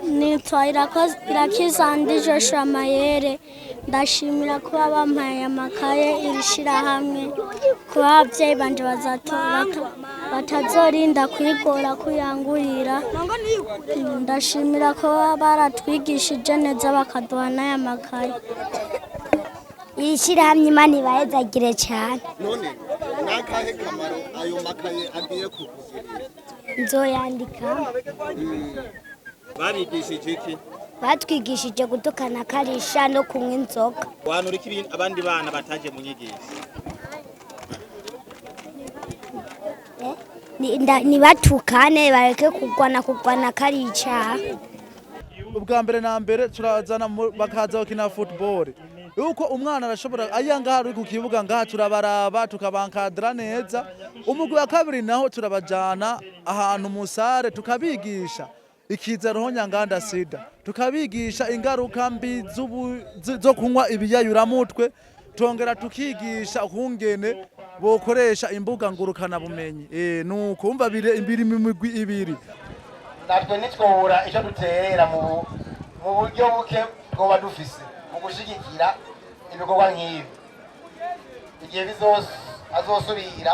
nitwa Irakizandi Joshua Mayere ndashimira kuba bampaye amakaye irishira hamwe kuba abavyeyi banje batazorinda kwigora kuyangurira ndashimira ko baratwigishije neza bakaduha n'aya makaye irishira hamwe Imana ibahezagire cyane. None nakahe kamaro ayo makaye agiye kukugirira? Nzoyandika. Barigishije iki? Batwigishije gutukana karisha no kunywa inzoga. Wanura iki abandi bana bataje mu nyigisho? Ni batukane bareke kugwana karica. Ubwa mbere na mbere turazana bakaza bakina football. Uko umwana arashobora ayanga ari ku kibuga ngaha turabaraba tukabankadra neza. Umugwi wa kabiri naho turabajana ahantu musare tukabigisha ikiza roho nyanganda sida. Tukabigisha ingaruka mbi zo kunywa ibiyayuramutwe. Tongera tukigisha ukungene bokoresha imbuga ngurukana bumenyi. Nuko umva biri mimigwi ibiri. Natwe nitwobura icyo duterera mu buryo buke bwo badufise mu gushigikira ibikorwa nk'ibi. Igihe azosubira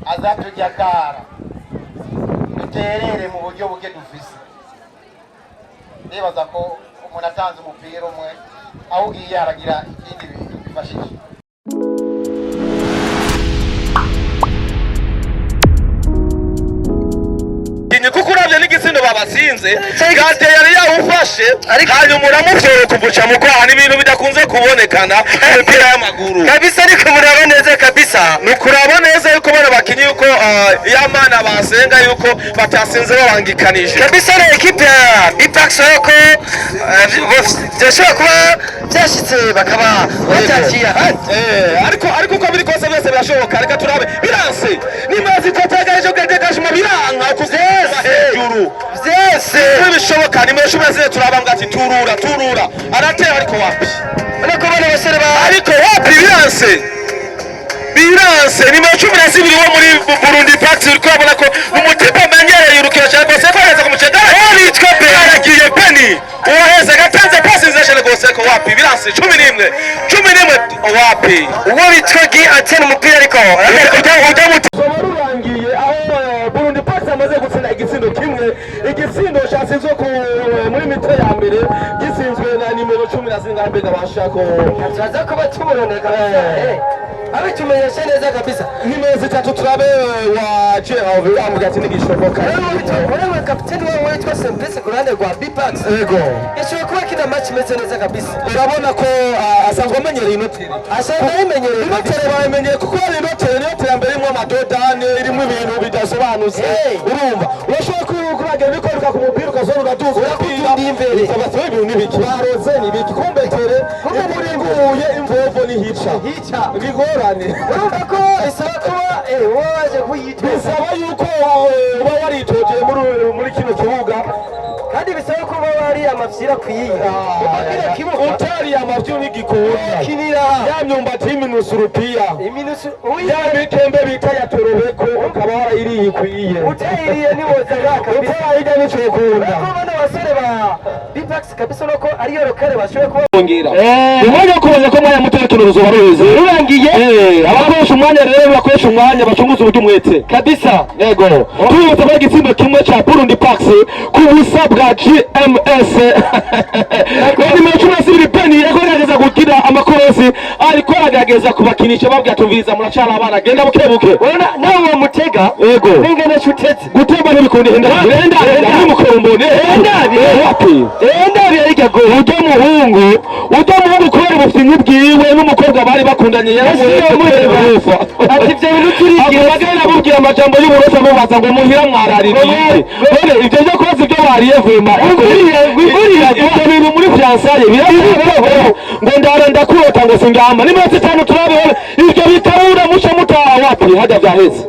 azatujya kara duterere mu buryo buke dufise. Nibaza ko umuntu atanze umupira umwe aho ugiye haragira ikindi bintu bifashije. Kuko uravye n'igisindo babasinze gade yari yawufashe hanyuma uramuvyoye kuvuca mu kwaha n'ibintu bidakunze kubonekana mu mupira y'amaguru kabisa. Ariko muraba neza kabisa nukuraba neza yuko bano bakinyi yuko y'Amana basenga yuko batasinze babangikanije kabisa. Ari equipe ya Bipax yuko byashobora kuba byashitse bakaba batakiya ariko uko biri kose byose birashoboka. Reka turabe biranse nimazi tatagaje gade kashima biranka kuzeza hejuru vyese bishoboka. Nimeshobora zile turabanga ati turura aratera ariko wapi ariko bane basere ariko wapi biranse nimeshobora zibiri wo muri Burundi Pax uriko abona ko umutima menyereye urukira cyane kose kweza kumucegara nitwa pe aragiye peni uheze gatanze pasi zeshene gose ko wapi biranse 11 wapi uwo bitwagi atena umupira ariko udamurangiye aho Burundi Pax amaze gutsinda igitsindo kimwe. Igitsindo cyasizwe muri mitwe ya mbere gisinzwe na nimero 10 na zingambe gabashako azaza kuba tuboneka abitumenyesha neza kabisa. Nimero 3 turabe wa Jehova amuga ati nigishoboka wewe kapiteni wewe witwa Sempese kurande rwa Bipax ego yashobora kuba kina match meze neza kabisa. Urabona ko asanzwe amenyereye inotere bamenyereye kuko ari inotere ya mbere imwe amadodane irimo ibintu bidasobanutse. Urumva urashobora kuragera bikoruka ku mupira ukazora ugatuza urakundi imbere ukabatse ibintu nibiki baroze nibiki kumbetere umuringuye imvovo ni hica bigorane. Urumva ko isaba kuba waje kuyitwa bisaba yuko uba waritoje muri kino kibuga kandi bisaba kuba wari amafyira kwiga utari amafyira n'igikunda kinira ya myumbati y'iminusu rupia ya mikembe bita ya torobeko ukaba warayiriye kwiye utayiriye niwoza ngaka utayirya n'icokunda ko bana basore ba Bipax kabisa noko ari yorokare bashoye kubongera ubuye kubaza ko mwaya muterekano ruzoba ruheze rurangiye abakoresha umwanya rero bakoresha umwanya bacunguza ubutumwete kabisa. Yego tuyutse kwa gitsindo kimwe cha Burundi Pax ku busa bwa GMS kandi mu cyumba peni yagerageza gukira amakorosi ariko aragageza kubakinisha babwatumviza muracana abana genda bukebuke urabona nawe mutega. Yego ningene chutetse guteba n'ibikundi henda n'umukombone wapi ariko go muhungu kubera ubufimyi bwiwe n'umukobwa bari bakundanye yaramurefa ati byo bintu turigiye bagana bubwira amajambo y'uburofa mubaza ngo muhira mwaraririye none ibyo byo koze ibyo bariye vema igurira ibyo bintu muri fiançailles birabaho ngo ndarenda kurota ngo singamba ni mwese cyane turabe ibyo bitarura muce mutaha wapi hajya byaheze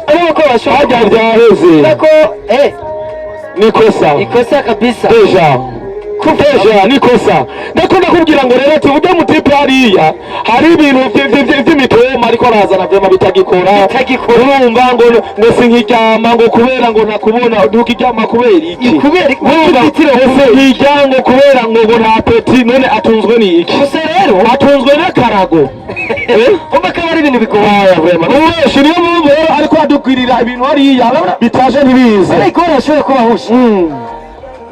ariko bashaka byaheze nako nikosa kabisa deja kufesha nikosa ndakunda kubwira ngo rero tuvuge mutipe hariya hari ibintu vy'imitoma ariko arazana vyema bitagikora urumva ngo sinkiryama ngo kubera ngo nakubona ntukiryama kubera iki kubera ngo kubera ngo nta peti none atunzwe n'iki gusa rero atunzwe n'akarago umva ko ari ibintu bigorana vrema n'uweshi niyo mpamvu rero ariko adugwirira ibintu hariya bitaje ntibize ariko arashobora kuba husha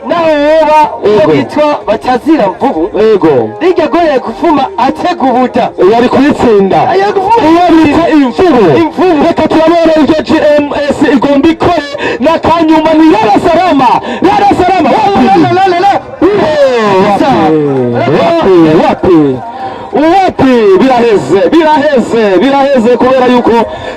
naho woba ubitwa batazira mvubu yego rijya goye gufuma ategubuta yari kwitsinda ayo gufuma bita imvubu reka turabona ibyo GMS igomba ikore n'akanyuma ni Rara Salama wapi biraheze kubera yuko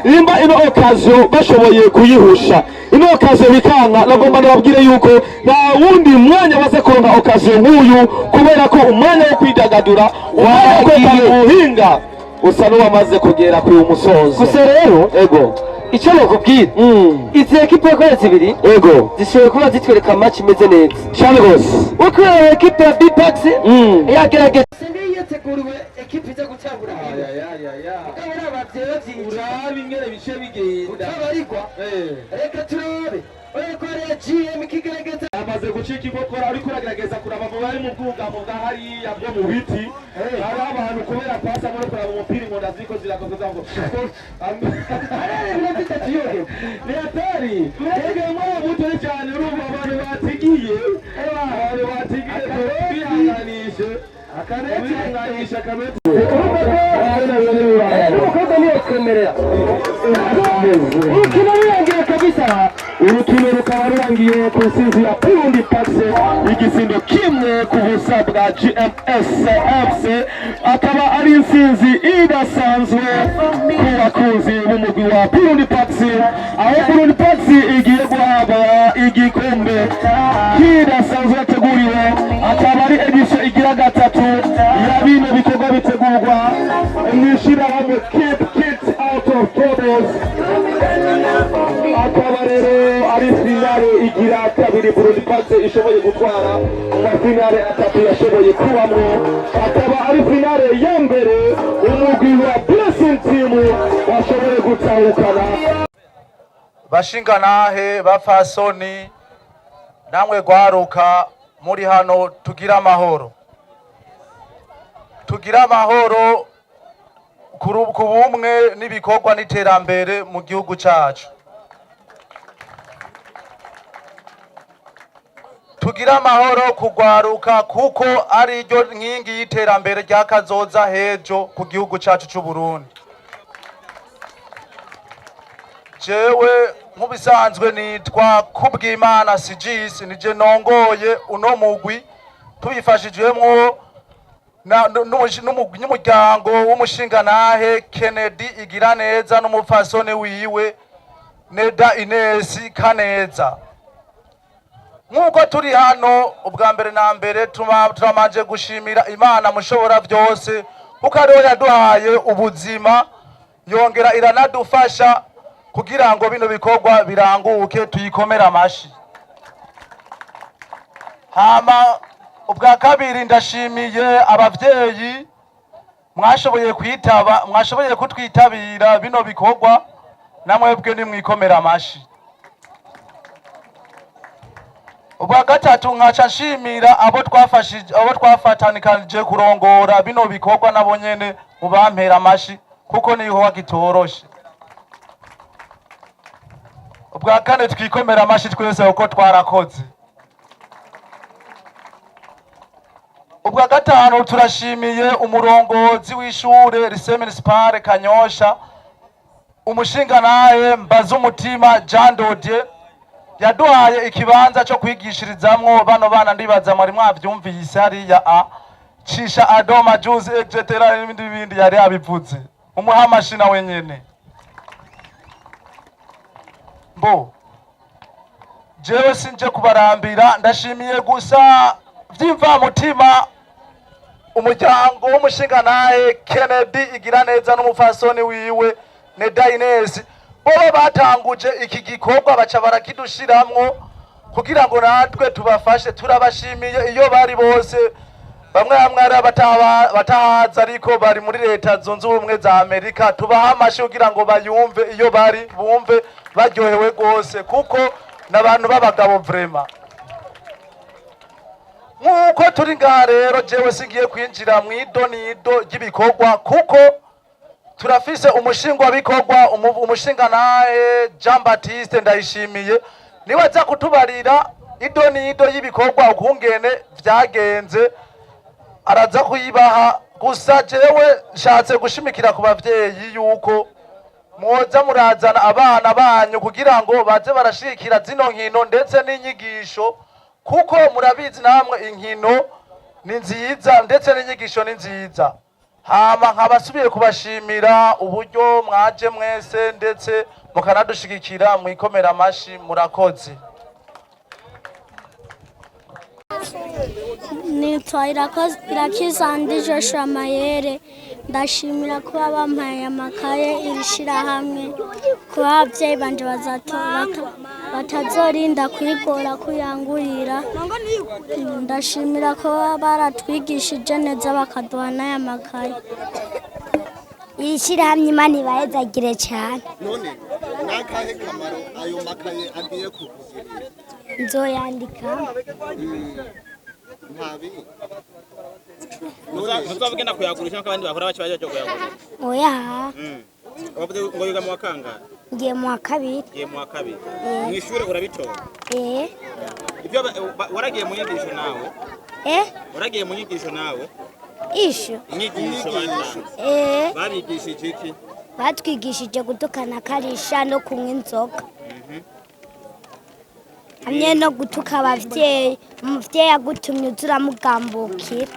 nimba ino occasion bashoboye kuyihusha ino occasion bikanga nagomba nababwire yuko nta wundi mwanya baze kuronka occasion nk'uyu kubera ko umwanya wo kwidagadura wagiye uhinga usa n'uwamaze kugera ku musozo gusa rero ego icyo nakubwira izi ekipe ko zibiri ego zishoboye kuba zitwereka match imeze neza cyane rwose uko ekipe ya Bipax yagerageza yateguriwe ekipe iza gutangura ukabona abavyeyi urabe ingene bice bigenda utabarigwa reka turabe ko GM kigerageza amaze gucika inkokora ariko uragerageza kuraba mu bari mu bwugamo bwa hariya bwo mu biti hari abantu kubera pasa muri kuraba umupira ngo ndaziko zirakoza ngo ni hatari twebwe mu buto cyane urumva abantu batigiye bihanganishe akanetse akametse umukobwa niyo twemerera urukino rurangiye kabisa urukino rukaba rurangiye ku nsinzi ya Burundi Pax igisindo kimwe ku busa bwa GMS FC akaba ari insinzi idasanzwe ku bakunzi b'umugwi wa Burundi Pax aho Burundi Pax igiye guhabwa igikombe kidasanzwe yateguriwe akaba ari edition igira gatatu ya bino bikorwa bitegurwa mw'ishirahamwe Keep Kids Out of Troubles akaba rero ari finale igira kabiri Burundi Pax ishoboye gutwara amafinale atatu yashoboye kubamwo akaba ari finale ya mbere umugwi wa Blessing Team washoboye gutahukana bashinganahe bapfasoni namwe gwaruka muri hano tugira amahoro ku bumwe n'ibikorwa n'iterambere mu gihugu cyacu tugira amahoro kugwaruka kuko ari ryo nkingi y'iterambere rya kazoza hejo ku gihugu cyacu cy'u Burundi jewe nk'ubisanzwe nitwa Kubwimana Sigis nije nongoye uno mugwi tubifashijwemwo n'umuryango w'umushinganahe Kennedy Igiraneza n'umupfasoni wiwe Neda Ines Kaneza nk'uko turi hano ubwa mbere na mbere turamanje gushimira Imana mushobora byose kuko ariyo yaduhaye ubuzima yongera iranadufasha kugira ngo bino bikorwa biranguke tuyikomera amashi hama ubwa kabiri ndashimiye abavyeyi mwashoboye kutwitabira bino bikorwa namwebwe nimwikomera amashi ubwa gatatu nkaca nshimira abo twafatanikanije kurongora bino bikorwa nabo nyene mubampera amashi kuko niho gitoroshe ubwa kane twikomera amashi twese uko twarakoze ubwa gatanu turashimiye umurongozi w'ishure Lycée Municipal Kanyosha umushinganaye Mbazumutima Jean Dodier yaduhaye ikibanza cyo kwigishirizamwo bano bana ndibaza muri mwavyumvise hariya cisha adoma juice etc n'ibindi yari abivuze umuhamashina wenyene mbo jewe sinje kubarambira ndashimiye gusa vyimva mutima umuryango w'umushinganaye Kennedy Igiraneza n'umufasoni wiwe Neda Ines bo batanguje iki gikorwa baca barakidushiramwo kugira ngo natwe tubafashe. Turabashimiye iyo bari bose, bamwe hamwe ari batahaza ariko bari muri leta zunze ubumwe za Amerika. Tubaha amashi kugira ngo bayumve, iyo bari bumve baryohewe rwose, kuko n'abantu b'abagabo vrema. Nk'uko turi ngaha rero, jewe singiye kwinjira mu idonido ry'ibikorwa, kuko turafise umushingwabikorwa, umushingantahe Jean Baptiste Ndayishimiye, niwe aza kutubarira idonido y'ibikorwa ukungene vyagenze, araza kuyibaha. Gusa jewe nshatse gushimikira ku bavyeyi yuko mwoza murazana abana banyu kugira ngo baze barashikira zino nkino ndetse n'inyigisho, kuko murabizi namwe inkino ni nziza ndetse n'inyigisho ni nziza. Hama nkabasubiye kubashimira uburyo mwaje mwese ndetse mukanadushigikira, mwikomera amashi, murakoze. Nitwa Irakizandi Joshua Mayere, ndashimira kuba bampaye amakaye iri shirahamwe, kuba abavyeyi banje batazorinda kwigora kuyangurira. Ndashimira kuba baratwigishije neza bakaduha n'aya makaye. Iri shirahamwe Imana ibahezagire cyane. None nakahe kamaro ayo makaye agiye kukugirira? Nzoyandika. Ntabi. Ntuzabugenda kuyagurisha nk'abandi bakora bakibaje cyo kuyagura. Oya. Wavuze ngo yiga mu wakanga? Ngiye mu wa kabiri. Ngiye mu wa kabiri. Mu ishure urabitora? Ibyo waragiye mu nyigisho nawe? Waragiye mu nyigisho nawe? Inyigisho bana. Babigishije iki? Batwigishije gutukana karisha no kunywa inzoga. Hamwe no gutuka abavyeyi, umuvyeyi agutumye uzuramugambukira.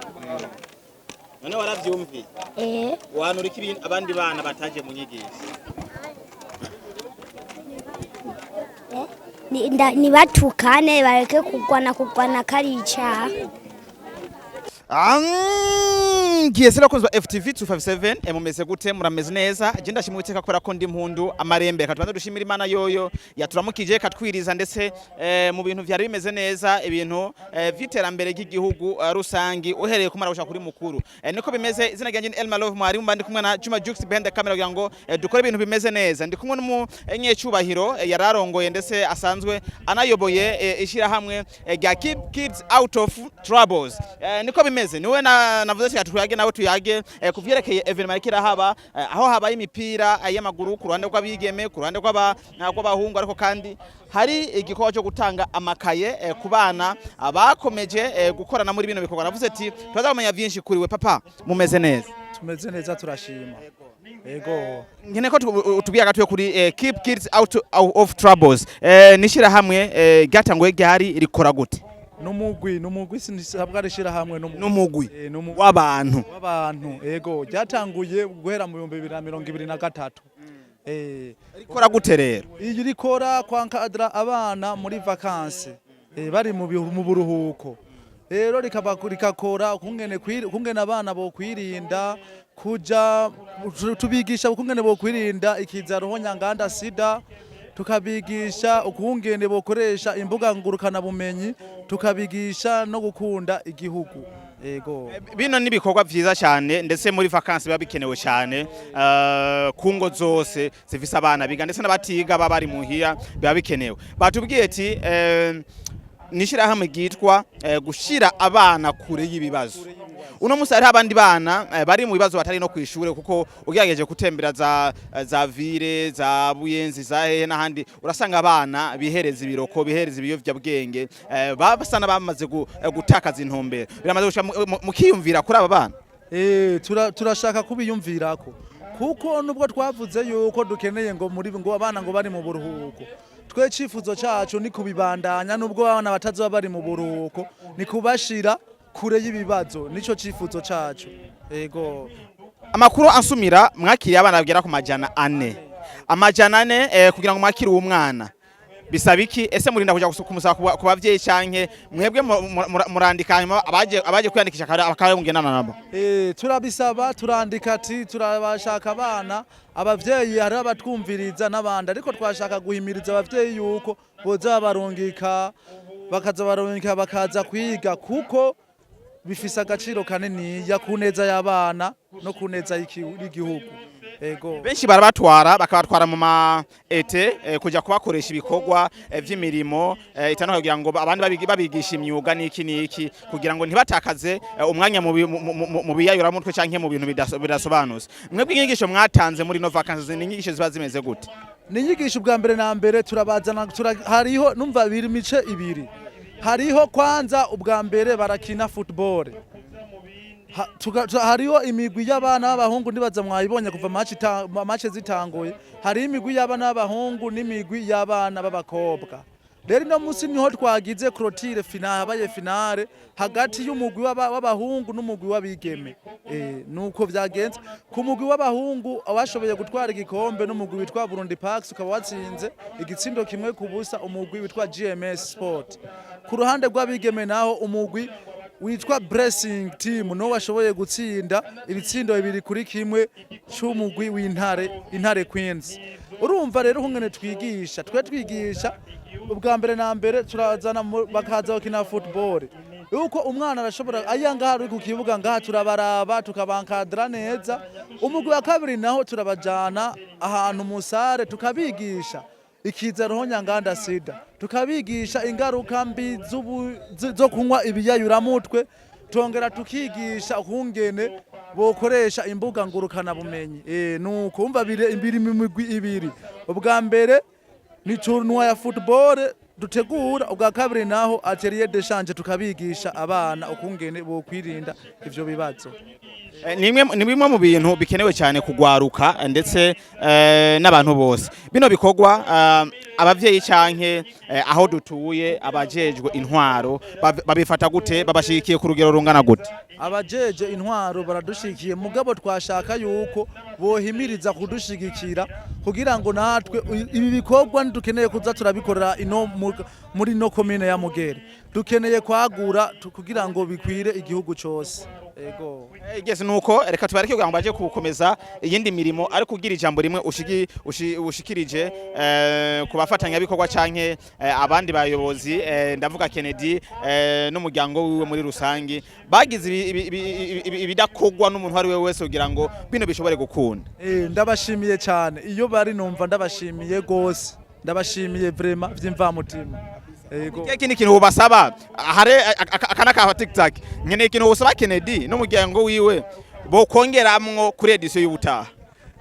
None waravyumviye? Wanura iki abandi bana bataje mu nyigisho? Ni batukane bareke kugwana karica. Kiyesera konzwa FTV 257 mumeze gute? Murameze neza? Je ndashimwe iteka kubera ko ndi mpundu amarembe, katubanza dushimira Imana yoyo yaturamukije katwiriza ndetse mu bintu vyari bimeze neza, ibintu vyiterambere ry'igihugu rusangi uhereye kumara gushaka kuri mukuru. Niko bimeze. Izina ryanje ni Elma Love Mwari, ndi kumwe na Juma Jux behind the camera kugira ngo dukore ibintu bimeze neza. Ndi kumwe n'umunyecubahiro yararongoye ndetse asanzwe anayoboye ishira hamwe rya Keep Kids Out of Troubles. Niko bimeze. Niwe navuze ati tuyage nawe tuyage kuvyerekeye evenement kira haba aho habaye imipira y'amaguru ku ruhande rw'abigeme, ku ruhande rw'abahungu, ariko kandi hari igikorwa cyo gutanga amakaye ku bana abakomeje gukorana muri bino bikorwa. Navuze ati tuzamenya byinshi kuri we. Papa, mumeze neza? Tumeze neza, turashima. Ego nkeneko tubiyaga tuye kuri Keep Kids Out of Troubles. Nishira hamwe gatangwe ryari rikora gute? Numugwi sinisabwa rishira hamwe numugwi w'abantu ego ryatanguye guhera mu 2023. Rikora gute rero? Iyi rikora kwankadra abana muri vacances bari mu buruhuko. Rero rikakora kungene abana bo kwirinda kuja, tubigisha kungene bo kwirinda ikiza roho nyanganda sida, tukabigisha ukungene bokoresha imbuga ngurukana bumenyi, tukabigisha no gukunda igihugu. Ego bino nibikorwa vyiza cyane ndetse muri vacances biba bikenewe cyane kungo zose zifise abana biga ndetse n'abatiga bari muhiya biba bikenewe. Batubwiye ati nishira hamwe gitwa gushira abana kure y'ibibazo. Uno musi hari abandi bana bari mu bibazo batari no kwishure, kuko ugerageje gutembera za vire za Buyenzi za hehe n'ahandi urasanga abana bihereza ibiroko, bihereza ibiyovya bwenge, babasana bamaze gutakaza intumbero. Biramaze gusha mukiyumvira kuri aba bana. Turashaka kubiyumvirako, kuko nubwo twavuze yuko dukeneye ngo abana ngo bari mu buruhuko, twe cifuzo cacu ni kubibandanya. Nubwo abana batazoba bari mu buruhuko, ni kubashira kure y'ibibazo, nico cifuzo cacu. Ego amakuru ansumira mwakiriye abana bagera ku majana 4 kugira ngo mwakire umwana. bisaba iki ese murinda kuja kumusaba ku bavyeyi canke mwebwe murandika hanyuma abaje kwiyandikisha bakaba mugenana nabo? Turabisaba, turandika ati turabashaka abana, abavyeyi hari abatwumviriza n'abandi, ariko twashaka guhimiriza abavyeyi yuko boza barungika bakaza kwiga kuko bifise agaciro kanini ya kuneza y'abana no kuneza y'igihugu. Ego. Benshi barabatwara bakabatwara mu ma ete kuja kubakoresha ibikorwa vy'imirimo itanoka kugira ngo abandi babigisha imyuga niki kugira ngo ntibatakaze umwanya mu biyayura mutwe canke mu bintu bidasobanutse. Mwebwe inyigisho mwatanze muri no vacances ni inyigisho ziba zimeze gute? Ni inyigisho bwa mbere na mbere turabazana hariho numva biri mice ibiri. Hariho kwanza ubwa mbere barakina football. Hariho imigwi y'abana b'abahungu ndibaza mwayibonye kuva match zitanguye. Hari imigwi y'abana b'abahungu n'imigwi y'abana b'abakobwa. Rero no musi niho twagize clôture finale hagati y'umugwi w'abahungu n'umugwi w'abigeme. Nuko vyagenze ku mugwi w'abahungu abashoboye gutwara igikombe n'umugwi witwa Burundi Parks ukaba watsinze igitsindo kimwe ku busa umugwi witwa GMS Sport. Ku ruhande rw'abigeme naho umugwi witwa Blessing Team no washoboye gutsinda ibitsindo 2-1 c'umugwi w'Intare Queens. Urumva rero hungene twigisha ubwa mbere na mbere turazana bakaza bakina football. Uko umwana arashobora ayanga hari ku kibuga ngaha turabaraba tukabankadra neza. Umugwi wa kabiri naho turabajana ahantu musare tukabigisha ikiza roho nyanganda sida, tukabigisha ingaruka mbi zo kunywa ibiyayura mutwe, tongera tukigisha ukungene bokoresha imbuga ngurukana bumenyi. Nuko umva imbiri mimigwi ibiri. Ubwa mbere ni tournoi ya football dutegura, ubwa kabiri naho atelier d'échange tukabigisha abana ukungene bo kwirinda ivyo bibazo. Ni bimwe mu bintu bikenewe cyane kugwaruka ndetse n'abantu bose. Bino bikorwa abavyeyi canke aho dutuye abajejwe intwaro babifata gute, babashikiye ku rugero rungana gute? Abajeje intwaro baradushikiye mugabo twashaka yuko bohimiriza kudushigikira kugira ngo natwe ibi bikorwa dukeneye kuza turabikorera muri no commune ya Mugere. Dukeneye kwagura kugira ngo bikwire igihugu cyose. Ego. Igeze nuko reka tubareke kugira ngo baje kukomeza iyindi mirimo ari kugira ijambo rimwe ushikirije kubafatanya bikorwa canke abandi bayobozi ndavuga Kennedy n'umuryango wiwe muri rusangi bagize ibidakogwa n'umuntu ari we wese kugira ngo bino bishobore gukunda. Ndabashimiye cyane iyo bari numva ndabashimiye gose, ndabashimiye vraiment vy'imvamutima. Kini kintu ubasaba hare akana ka TikTok nyene kintu usaba Kennedy n'umuryango wiwe bo kongeramwo kuri edition y'ubutaha?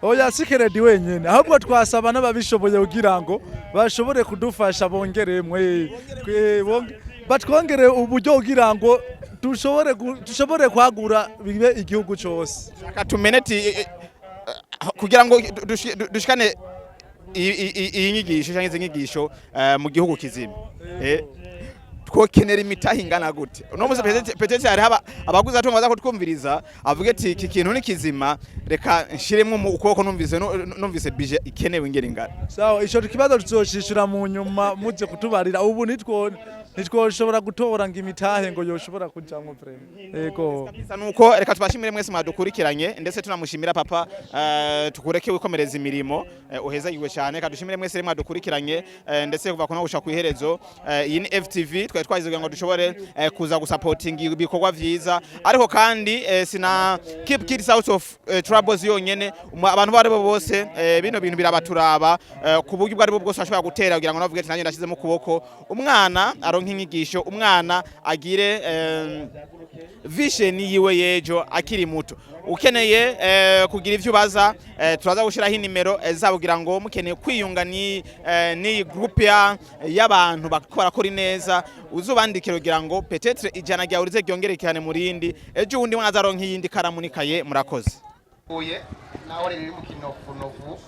Oya si Kennedy wenyene ahubwo twasaba n'ababishoboye kugira ngo bashobore kudufasha bongeremwe batwongere uburyo kugira ngo dushobore kwagura bibe igihugu cyose. Akatumeneti kugira ngo dushikane iyi nyigisho cyangwa izi nyigisho mu gihugu kizima. Twokenera imitahe ingana gute? Uno muze petete hari abaguzi atonga baza kutwumviriza avuge ati iki kintu ni kizima reka nshiremwe mu ukoko numvise budget ikenewe ingera ingana. Sawa ico kibazo tuzoshishura mu nyuma muze kutubarira ubu nitwoshobora gutora ngo imitahe ngo yoshobora kujamwo vraiment. Ego. Kabisa nuko reka tubashimire mwese mwadukurikiranye ndetse tunamushimira papa tukureke wikomereza imirimo uheza yiwe cyane kadushimire mwese mwadukurikiranye ndetse kuva kuno gusha kwiherezo iyi ni FTV twagize ngo dushobore kuza gusupporting ibikorwa vyiza ariko kandi sina keep kids out of troubles yonyene abantu bari bose bino bintu birabaturaba ku buryo bwari bwose ashobora gutera kugira ngo navuge ati nanjye ndashizemo kuboko umwana nk'inyigisho umwana agire vision yiwe yejo akiri muto. Ukeneye kugira ivyo baza turaza gushiraho inimero zabugira ngo mukeneye kwiyunga ni group y'abantu bakora neza uzubandikira kugira ngo peut-être ijana rya urize gyongerekane murindi ejo undi mwazaronka yindi karamunikaye murakoze. Uye naho riri mu kinofu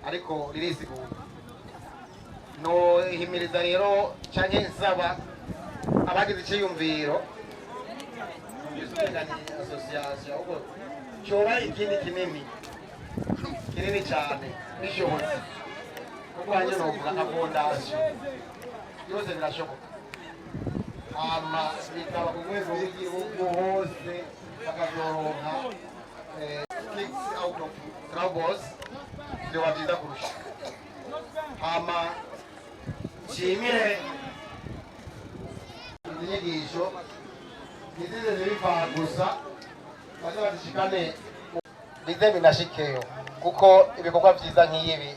ariko ririziguye no himiriza rero canke nsaba abagize iciyumviro association uko cyoba ikindi kinini cyane bishobotse ubwanjye novuga nka fondasiyo byose birashoboka hama bikaba ku rwego rw'igihugu hose bakazoronka kicks out of troubles byoba byiza kurusha hama nshimire inyigisho nizize zibivana gusa baze bazishikane bize binashikeyo kuko ibikorwa byiza nk'ibi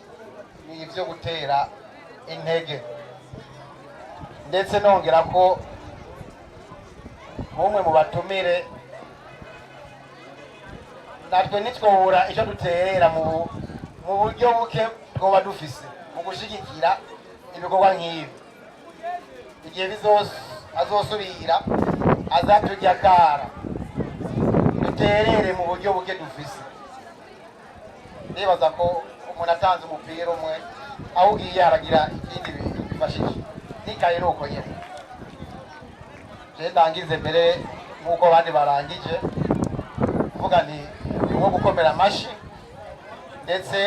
ni ibyo gutera intege ndetse nongera ko umwe mu batumire natwe nitwobura icyo duterera mu buryo buke twoba dufise mu gushigikira ibikorwa nk'ibi igihe azosubira azatujya kara duterere mu buryo buke dufise nibaza ko umuntu atanze umupira umwe aho ugiye haragira ikindi bintu bifashije nikaye nuko nyene je ndangize mbere nk'uko abandi barangije kuvuga ni uwo gukomera amashi ndetse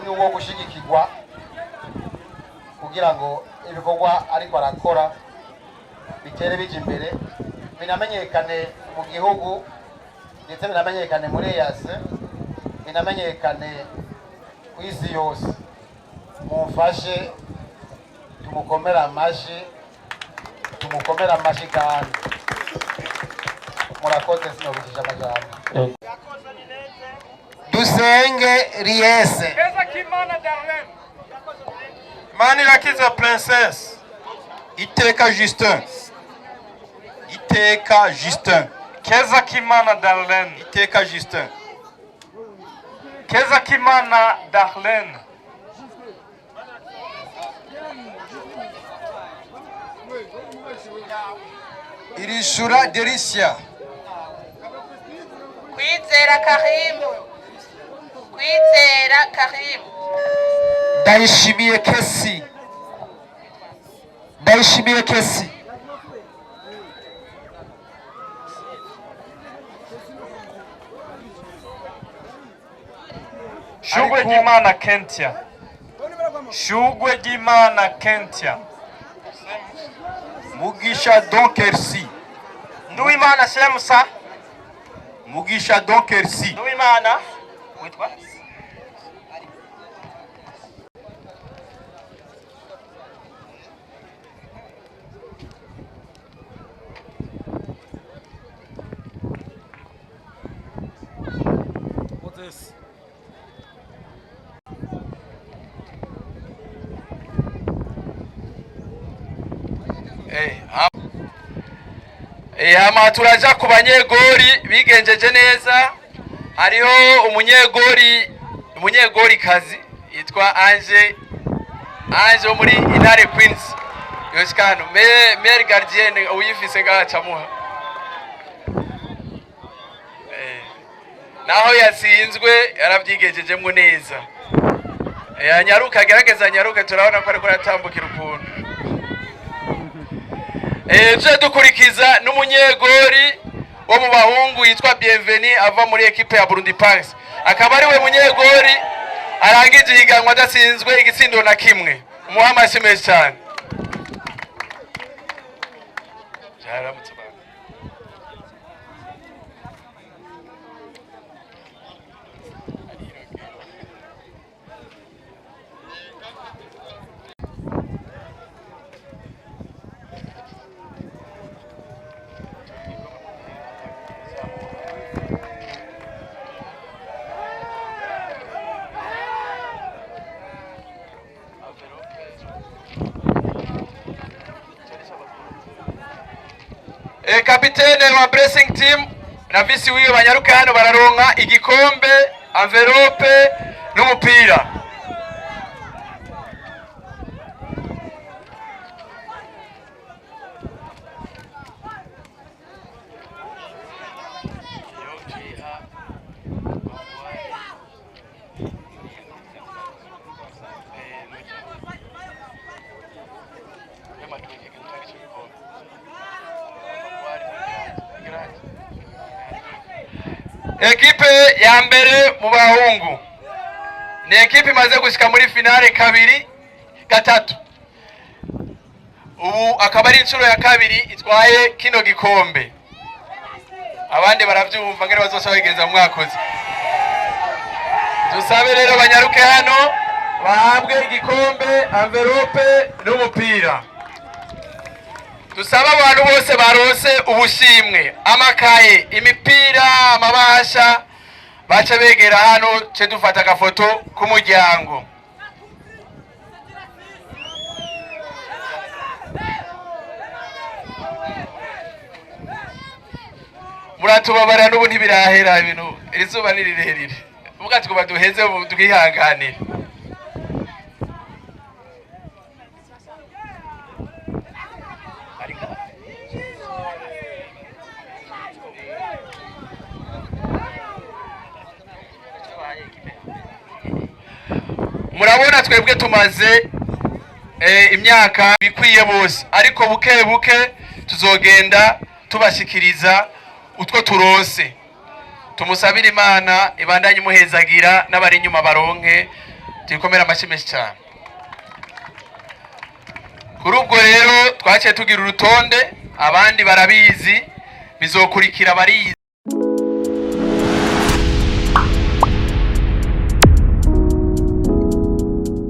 n'uwo gushigikirwa kugira ngo ibikorwa ariko arakora bitere bije imbere binamenyekane mu gihugu ndetse binamenyekane muri yase binamenyekane ku isi yose mumfashe tumukomera amashi kandi murakoze sinobukije amajambo dusenge Riese Manirakiza Princess Iteka Justin Keza Kimana Darlene Iteka Justin Keza Kimana Darlene Irishura Delicia Kwizera Karim Ndayishimiye Kesi Shugwe Gimana Kentia Mugisha Donkersi Nduwimana Shemusa Mugisha Donkersi Nduwimana witwa hama turaja ku banyegori bigenjeje neza hariho umunyegori kazi yitwa Ange wo muri Intare Queens yoshikano maire gardienne uyifise gacamuha naho yatsinzwe yarabyigejejemo neza yanyaruka agerageza nyaruke turabona ko ariko ratambukira ukuntu tuje dukurikiza n'umunyegori wo mu bahungu yitwa Bienveni ava muri equipe ya Burundi Pants akaba ari we munyegori arangije ihiganwa adatsinzwe igitsindo na kimwe umuhamashi meza cyane kapitene wa Blessing Team na visi wiwe banyaruka hano bararonka igikombe, envelope n'umupira. Ekipe ya mbere mu bahungu ni ekipe imaze gushika muri finale kabiri gatatu. Ubu akaba ari inshuro ya kabiri itwaye kino gikombe. Abandi baravyumva ngere bazosaba bigenza mu mwaka uza. Dusabe rero banyaruke hano bahabwe igikombe, envelope n'umupira. Dusaba abantu bose barose ubushimwe, amakaye, imipira, amabasha, baca begera hano ce dufata agafoto ku muryango. Muratubabara n'ubu ntibirahera ibintu, iri zuba ni rirerire. Vuga tukuba duheze tukihanganira. Murabona twebwe tumaze imyaka bikwiye bose, ariko buke buke tuzogenda tubashikiriza utwo turose. Tumusabira Imana ibandanye muhezagira n'abari inyuma baronke, tukomera amashimeshi cyane. Kuri ubwo rero twaciye tugira urutonde, abandi barabizi, bizokurikira barizi.